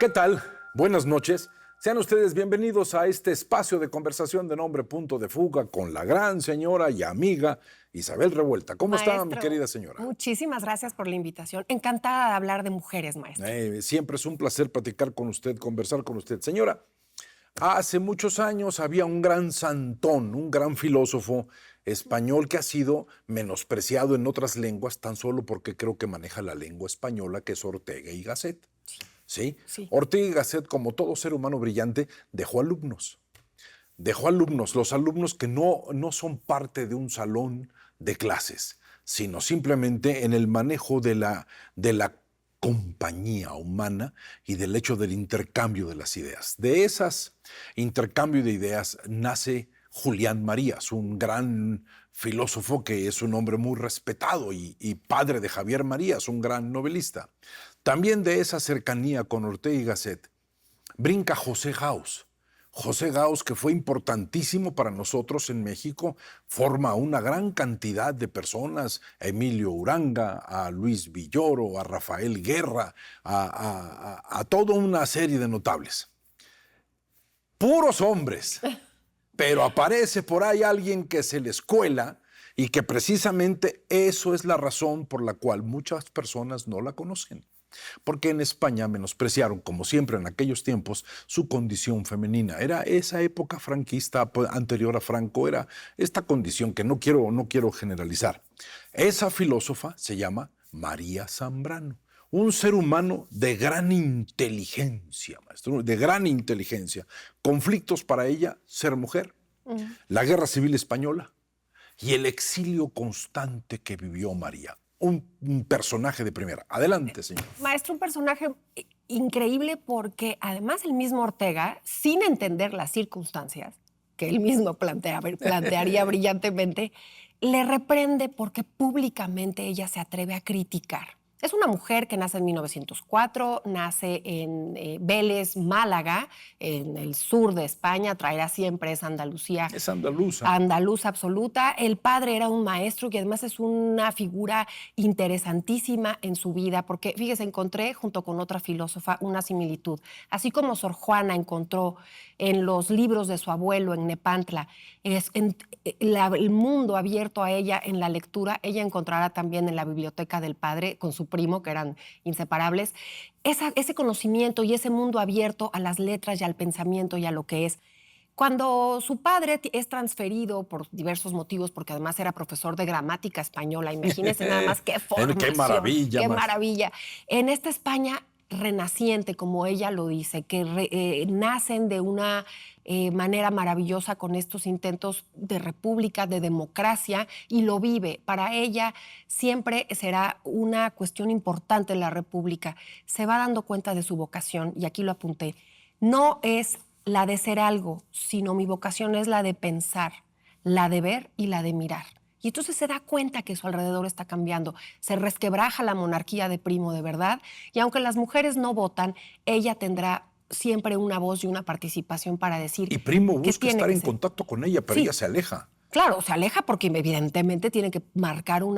¿Qué tal? Buenas noches. Sean ustedes bienvenidos a este espacio de conversación de nombre Punto de Fuga con la gran señora y amiga Isabel Revuelta. ¿Cómo está, mi querida señora? Muchísimas gracias por la invitación. Encantada de hablar de mujeres, maestro. Siempre es un placer platicar con usted, conversar con usted. Señora, hace muchos años había un gran santón, un gran filósofo español que ha sido menospreciado en otras lenguas tan solo porque creo que maneja la lengua española, que es Ortega y Gasset. ¿Sí? Sí. Ortega y Gasset, como todo ser humano brillante, dejó alumnos. Dejó alumnos, los alumnos que no son parte de un salón de clases, sino simplemente en el manejo de la compañía humana y del hecho del intercambio de las ideas. De esas intercambio de ideas nace Julián Marías, un gran filósofo que es un hombre muy respetado y padre de Javier Marías, un gran novelista. También de esa cercanía con Ortega y Gasset brinca José Gauss. José Gauss, que fue importantísimo para nosotros en México, forma una gran cantidad de personas, a Emilio Uranga, a Luis Villoro, a Rafael Guerra, a toda una serie de notables. Puros hombres, pero aparece por ahí alguien que se les cuela y que precisamente eso es la razón por la cual muchas personas no la conocen. Porque en España menospreciaron, como siempre en aquellos tiempos, su condición femenina. Era esa época franquista anterior a Franco, era esta condición que no quiero generalizar. Esa filósofa se llama María Zambrano, un ser humano de gran inteligencia, maestro, de gran inteligencia. Conflictos para ella, ser mujer, la Guerra Civil Española y el exilio constante que vivió María. Un personaje de primera. Adelante, señor. Maestro, un personaje increíble porque además el mismo Ortega, sin entender las circunstancias, que él mismo plantearía brillantemente, le reprende porque públicamente ella se atreve a criticar. Es una mujer que nace en 1904, nace en Vélez, Málaga, en el sur de España, traerá siempre esa Andalucía. Es andaluza. Andaluza absoluta. El padre era un maestro que además es una figura interesantísima en su vida, porque, fíjese, encontré junto con otra filósofa una similitud. Así como Sor Juana encontró en los libros de su abuelo en Nepantla el mundo abierto a ella en la lectura, ella encontrará también en la biblioteca del padre con su primo, que eran inseparables, ese conocimiento y ese mundo abierto a las letras y al pensamiento y a lo que es. Cuando su padre es transferido por diversos motivos, porque además era profesor de gramática española, imagínense nada más qué formación. ¡Qué maravilla! ¡Qué maravilla! En esta España renaciente, como ella lo dice, que nacen de una manera maravillosa con estos intentos de república, de democracia, y lo vive. Para ella siempre será una cuestión importante la república. Se va dando cuenta de su vocación, y aquí lo apunté. No es la de ser algo, sino mi vocación es la de pensar, la de ver y la de mirar. Y entonces se da cuenta que su alrededor está cambiando. Se resquebraja la monarquía de Primo de verdad. Y aunque las mujeres no votan, ella tendrá siempre una voz y una participación para decir. Y Primo busca estar en contacto con ella, pero ella se aleja. Claro, se aleja porque evidentemente tiene que marcar un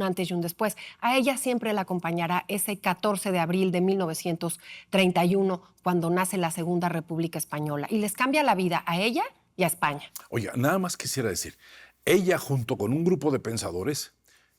antes y un después. A ella siempre la acompañará ese 14 de abril de 1931, cuando nace la Segunda República Española. Y les cambia la vida a ella y a España. Oiga, nada más quisiera decir, ella junto con un grupo de pensadores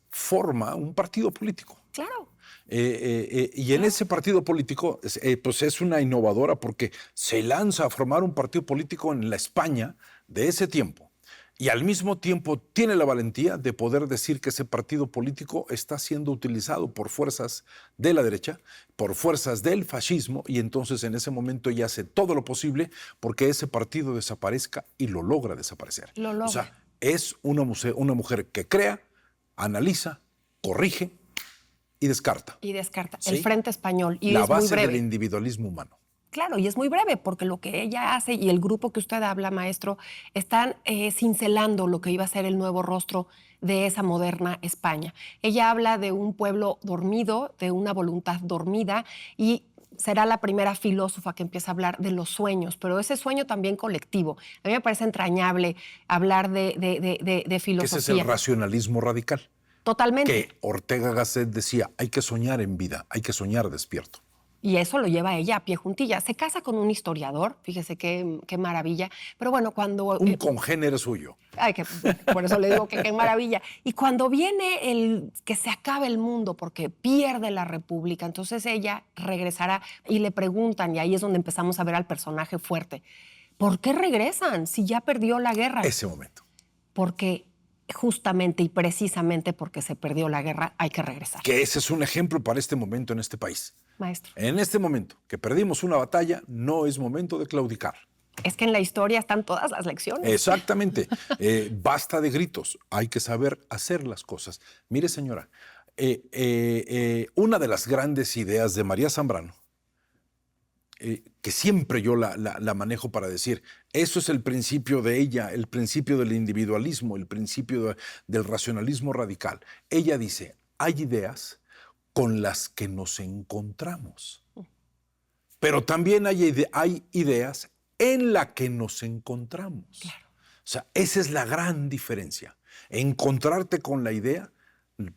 forma un partido político. Claro. Y en ese partido político pues es una innovadora porque se lanza a formar un partido político en la España de ese tiempo. Y al mismo tiempo tiene la valentía de poder decir que ese partido político está siendo utilizado por fuerzas de la derecha, por fuerzas del fascismo, y entonces en ese momento ella hace todo lo posible porque ese partido desaparezca y lo logra desaparecer. Lo logra. O sea, es una mujer que crea, analiza, corrige y descarta. Y descarta. ¿Sí? El Frente Español. Y la es muy base breve. del individualismo humano. Claro, y es muy breve, porque lo que ella hace y el grupo que usted habla, maestro, están cincelando lo que iba a ser el nuevo rostro de esa moderna España. Ella habla de un pueblo dormido, de una voluntad dormida, y será la primera filósofa que empieza a hablar de los sueños, pero ese sueño también colectivo. A mí me parece entrañable hablar de filosofía. Ese es el racionalismo radical. Totalmente. Que Ortega Gasset decía, hay que soñar en vida, hay que soñar despierto. Y eso lo lleva ella a pie juntilla. Se casa con un historiador, fíjese qué maravilla. Pero bueno, cuando... Un congénere suyo. Ay, por eso le digo que qué maravilla. Y cuando viene el que se acabe el mundo porque pierde la República, entonces ella regresará y le preguntan, y ahí es donde empezamos a ver al personaje fuerte. ¿Por qué regresan si ya perdió la guerra? Ese momento. Porque justamente y precisamente porque se perdió la guerra hay que regresar. Que ese es un ejemplo para este momento en este país. Maestro. En este momento que perdimos una batalla, no es momento de claudicar. Es que en la historia están todas las lecciones. Exactamente. Basta de gritos. Hay que saber hacer las cosas. Mire, señora, una de las grandes ideas de María Zambrano, que siempre yo la manejo para decir, eso es el principio de ella, el principio del individualismo, el principio del racionalismo radical. Ella dice, hay ideas con las que nos encontramos, pero también hay ideas en las que nos encontramos. Claro. O sea, esa es la gran diferencia. Encontrarte con la idea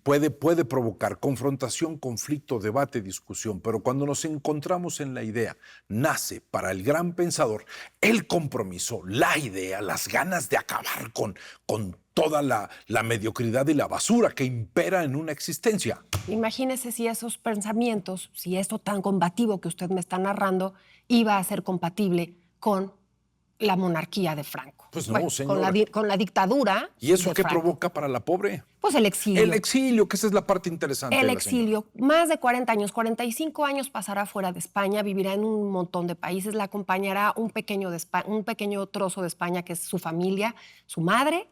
puede provocar confrontación, conflicto, debate, discusión, pero cuando nos encontramos en la idea, nace para el gran pensador el compromiso, la idea, las ganas de acabar con toda la mediocridad y la basura que impera en una existencia. Imagínese si esos pensamientos, si esto tan combativo que usted me está narrando, iba a ser compatible con la monarquía de Franco. Pues no, señora. Con la dictadura. ¿Y eso de qué Franco. provoca para la pobre? Pues el exilio. El exilio, que esa es la parte interesante. El de la exilio. Más de 40 años, 45 años pasará fuera de España, vivirá en un montón de países, la acompañará un pequeño trozo de España que es su familia, su madre.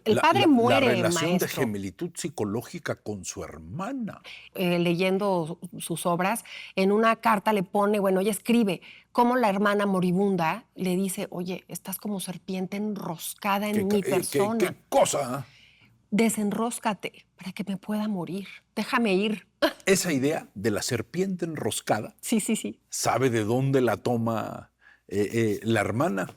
El padre muere, la relación maestro. de gemelitud psicológica con su hermana. Leyendo sus obras, en una carta le pone, bueno, ella escribe cómo la hermana moribunda le dice, oye, estás como serpiente enroscada en mi persona. ¿Qué cosa? Desenróscate para que me pueda morir. Déjame ir. Esa idea de la serpiente enroscada, Sí, sí, sí. ¿sabe de dónde la toma la hermana?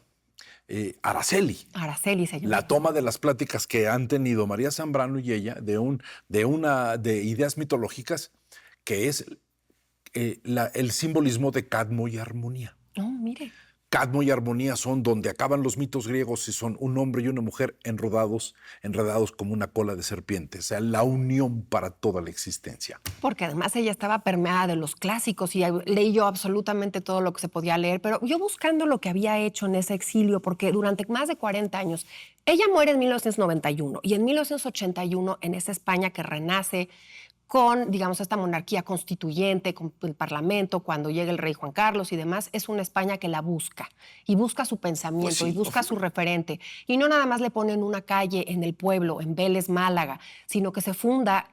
Araceli. Araceli se llama. La toma de las pláticas que han tenido María Zambrano y ella de ideas mitológicas que es el simbolismo de Cadmo y Armonía. No, mire. Cadmo y Armonía son donde acaban los mitos griegos y son un hombre y una mujer enredados como una cola de serpiente. O sea, la unión para toda la existencia. Porque además ella estaba permeada de los clásicos y leí yo absolutamente todo lo que se podía leer, pero yo buscando lo que había hecho en ese exilio, porque durante más de 40 años, ella muere en 1991 y en 1981 en esa España que renace con, digamos, esta monarquía constituyente, con el Parlamento, cuando llega el rey Juan Carlos y demás, es una España que la busca, y busca su pensamiento, Pues sí, y busca su referente. Y no nada más le ponen una calle en el pueblo, en Vélez, Málaga, sino que se funda,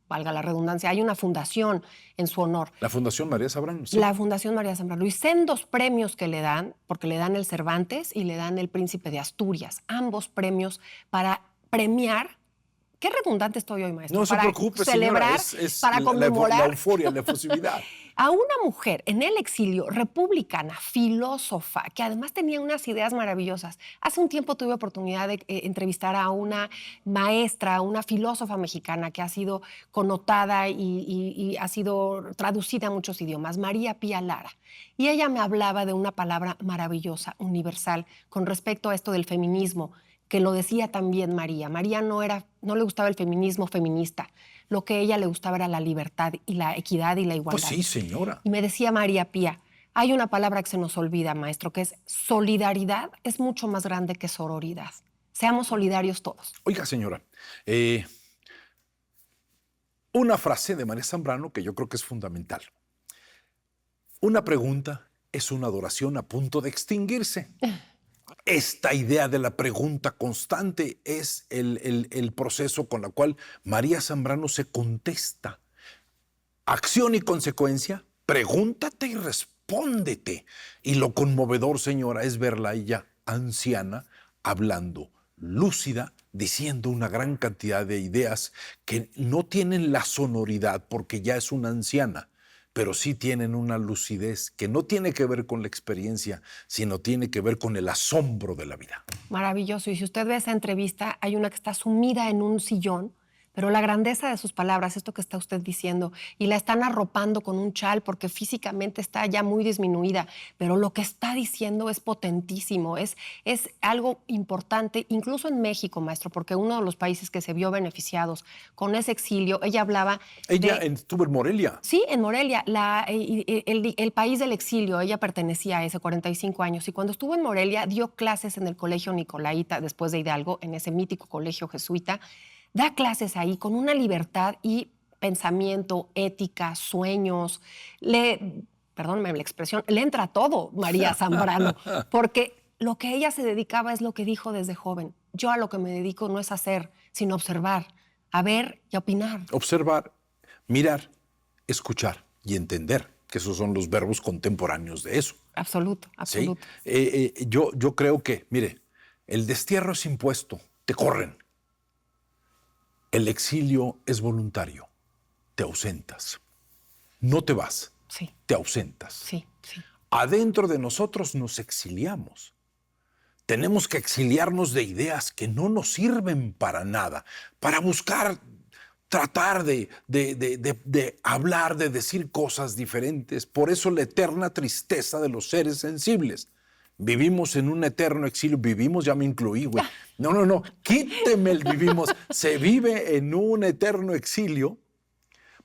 valga la redundancia, hay una fundación en su honor. La Fundación María Zambrano. Sí. La Fundación María Zambrano. Y sendos premios que le dan, porque le dan el Cervantes y le dan el Príncipe de Asturias, ambos premios para premiar. Qué redundante estoy hoy, maestro. No se preocupe, celebrar, señora. Es para conmemorar. La euforia, la efusividad. A una mujer en el exilio, republicana, filósofa, que además tenía unas ideas maravillosas. Hace un tiempo tuve oportunidad de entrevistar a una maestra, una filósofa mexicana que ha sido connotada y ha sido traducida a muchos idiomas, María Pía Lara. Y ella me hablaba de una palabra maravillosa, universal, con respecto a esto del feminismo, que lo decía también María. María no le gustaba el feminismo feminista. Lo que a ella le gustaba era la libertad y la equidad y la igualdad. Pues sí, señora. Y me decía María Pía, hay una palabra que se nos olvida, maestro, que es solidaridad es mucho más grande que sororidad. Seamos solidarios todos. Oiga, señora, una frase de María Zambrano que yo creo que es fundamental. Una pregunta es una adoración a punto de extinguirse. Esta idea de la pregunta constante es el proceso con la cual María Zambrano se contesta. Acción y consecuencia, pregúntate y respóndete. Y lo conmovedor, señora, es verla a ella anciana, hablando, lúcida, diciendo una gran cantidad de ideas que no tienen la sonoridad porque ya es una anciana, pero sí tienen una lucidez que no tiene que ver con la experiencia, sino tiene que ver con el asombro de la vida. Maravilloso. Y si usted ve esa entrevista, hay una que está sumida en un sillón, pero la grandeza de sus palabras, esto que está usted diciendo, y la están arropando con un chal porque físicamente está ya muy disminuida, pero lo que está diciendo es potentísimo, es algo importante, incluso en México, maestro, porque uno de los países que se vio beneficiados con ese exilio, ella hablaba Ella estuvo en Morelia. Sí, en Morelia, el país del exilio, ella pertenecía a ese 45 años, y cuando estuvo en Morelia dio clases en el Colegio Nicolaita, después de Hidalgo, en ese mítico colegio jesuita, da clases ahí con una libertad y pensamiento, ética, sueños. Perdóname la expresión, le entra todo María Zambrano, porque lo que ella se dedicaba es lo que dijo desde joven. Yo a lo que me dedico no es hacer, sino observar, a ver y opinar. Observar, mirar, escuchar y entender, que esos son los verbos contemporáneos de eso. Absoluto, absoluto. ¿Sí? Yo creo que, mire, el destierro es impuesto, te corren. El exilio es voluntario, te ausentas. No te vas, Sí. te ausentas. Sí, sí. Adentro de nosotros nos exiliamos. Tenemos que exiliarnos de ideas que no nos sirven para nada, para buscar, tratar de hablar, de decir cosas diferentes. Por eso la eterna tristeza de los seres sensibles. Vivimos en un eterno exilio. Vivimos, ya me incluí, güey. No, quíteme el vivimos. Se vive en un eterno exilio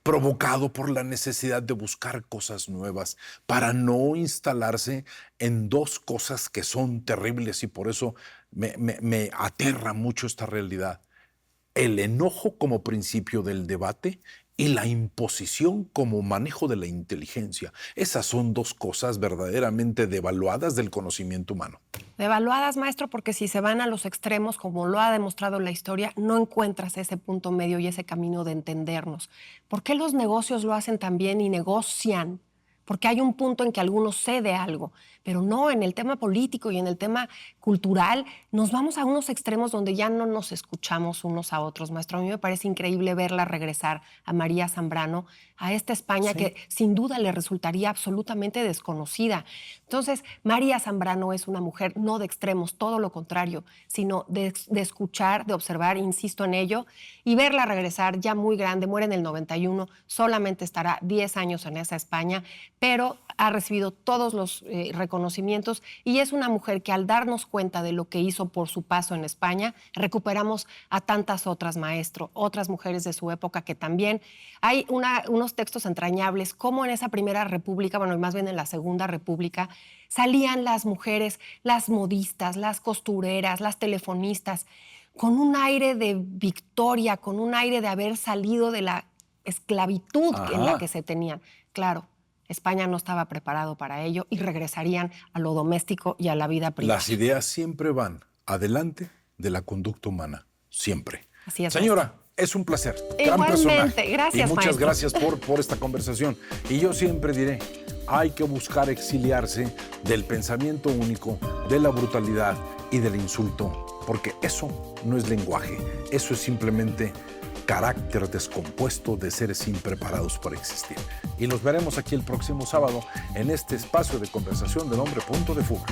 provocado por la necesidad de buscar cosas nuevas para no instalarse en dos cosas que son terribles, y por eso me aterra mucho esta realidad. El enojo como principio del debate y la imposición como manejo de la inteligencia. Esas son dos cosas verdaderamente devaluadas del conocimiento humano. Devaluadas, maestro, porque si se van a los extremos, como lo ha demostrado la historia, no encuentras ese punto medio y ese camino de entendernos. ¿Por qué los negocios lo hacen tan bien y negocian? Porque hay un punto en que alguno cede algo, pero no, en el tema político y en el tema cultural nos vamos a unos extremos donde ya no nos escuchamos unos a otros, maestro. A mí me parece increíble verla regresar a María Zambrano, a esta España que sin duda le resultaría absolutamente desconocida. Entonces, María Zambrano es una mujer no de extremos, todo lo contrario, sino de escuchar, de observar, insisto en ello, y verla regresar ya muy grande, muere en el 91, solamente estará 10 años en esa España, pero ha recibido todos los reconocimientos, y es una mujer que al darnos cuenta de lo que hizo por su paso en España, recuperamos a tantas otras, maestro, otras mujeres de su época que también hay unos textos entrañables, como en esa primera república, bueno, más bien en la segunda república, salían las mujeres, las modistas, las costureras, las telefonistas, con un aire de victoria, con un aire de haber salido de la esclavitud en la que se tenían. Claro, España no estaba preparado para ello y regresarían a lo doméstico y a la vida privada. Las ideas siempre van adelante de la conducta humana, siempre. Así es, señora, maestro. Es un placer. Igualmente, gran personaje. gracias, y muchas maestro. gracias por esta conversación. Y yo siempre diré, hay que buscar exiliarse del pensamiento único, de la brutalidad y del insulto, porque eso no es lenguaje, eso es simplemente carácter descompuesto de seres impreparados para existir. Y los veremos aquí el próximo sábado en este espacio de conversación del hombre punto de fuga.